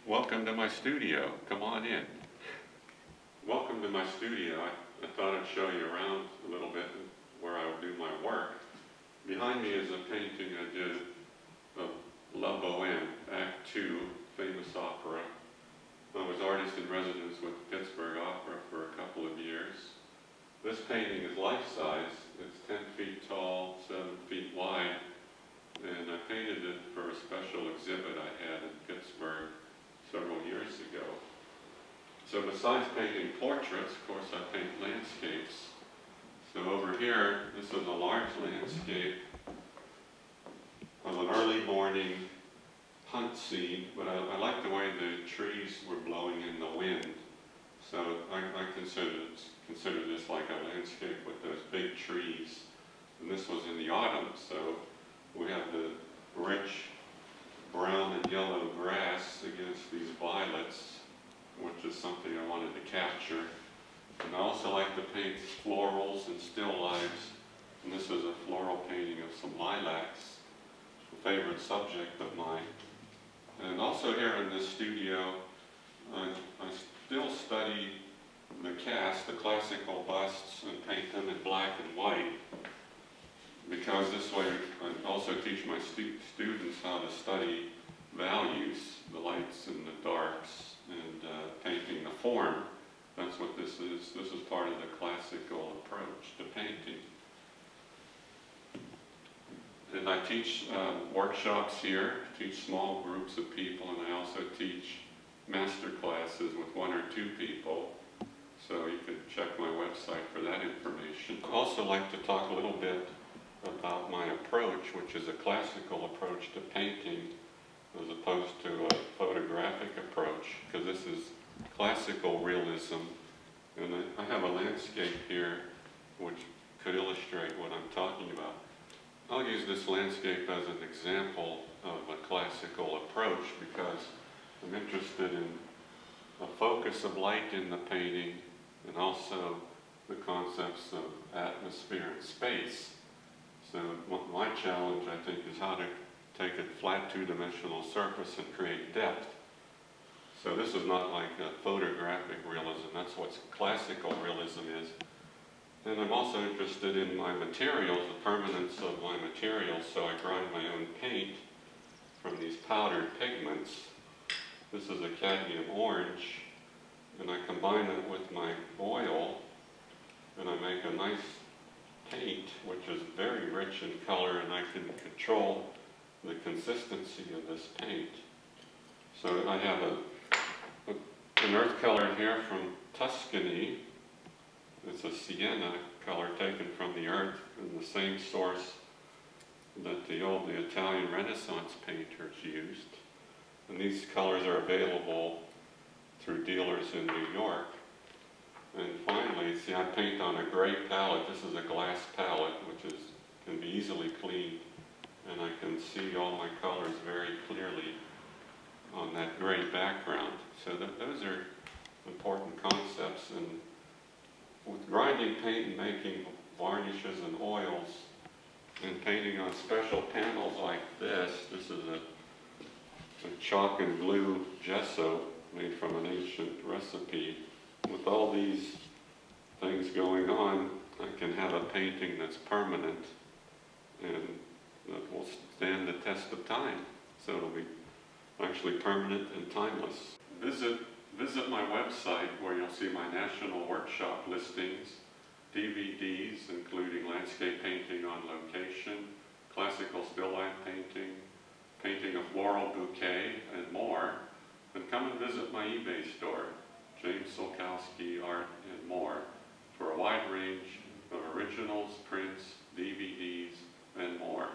Welcome to my studio. Come on in. Welcome to my studio. I thought I'd show you around a little bit where I would do my work. Behind me is a painting I did of La Boheme, Act II, famous opera. I was artist in residence with the Pittsburgh Opera for a couple of years. This painting is life-size. It's 10 feet tall, 7 feet wide, and I painted it for a special exhibit I had in Pittsburgh several years ago. So besides painting portraits, of course, I paint landscapes. So over here, this is a large landscape of an early morning hunt scene, but I like the way the trees were blowing in the wind. So I consider this like a landscape with those big trees. And this was in the autumn, so we have the rich brown and yellow grass against these violets, which is something I wanted to capture. And I also like to paint florals and still lifes. And this is a floral painting of some lilacs, a favorite subject of mine. And also here in this studio, I still study the cast, the classical busts, and paint them in black and white, because this way I also teach my students how to study values, the lights and the darks, and painting the form. That's what this is. This is part of the classical approach to painting. And I teach workshops here, teach small groups of people, and I also teach master classes with 1 or 2 people. So you can check my website for that information. I also like to talk a little bit about my approach, which is a classical approach to painting as opposed to a photographic approach, because this is classical realism. And I have a landscape here which could illustrate what I'm talking about. I'll use this landscape as an example of a classical approach because I'm interested in a focus of light in the painting and also the concepts of atmosphere and space. So my challenge, I think, is how to take a flat two-dimensional surface and create depth. So this is not like a photographic realism. That's what classical realism is. And I'm also interested in my materials, the permanence of my materials, so I grind my own paint from these powdered pigments. This is a cadmium orange, and I combine it with my oil, and I make a nice paint, which is very rich in color, and I can control the consistency of this paint. So I have an earth color here from Tuscany. It's a sienna color taken from the earth in the same source that the Italian Renaissance painters used. And these colors are available through dealers in New York. And finally, see, I paint on a gray palette. This is a glass palette, which can be easily cleaned, and I can see all my colors very clearly on that gray background. So those are important concepts. And with grinding paint and making varnishes and oils and painting on special panels like this is a chalk and glue gesso made from an ancient recipe. With all these things going on, I can have a painting that's permanent and that will stand the test of time. So it'll be actually permanent and timeless. Visit my website where you'll see my national workshop listings, DVDs including landscape painting on location, classical still life painting, painting a floral bouquet, and more. And come and visit my eBay store, James Sulkowski Art and More, for a wide range of originals, prints, DVDs, and more.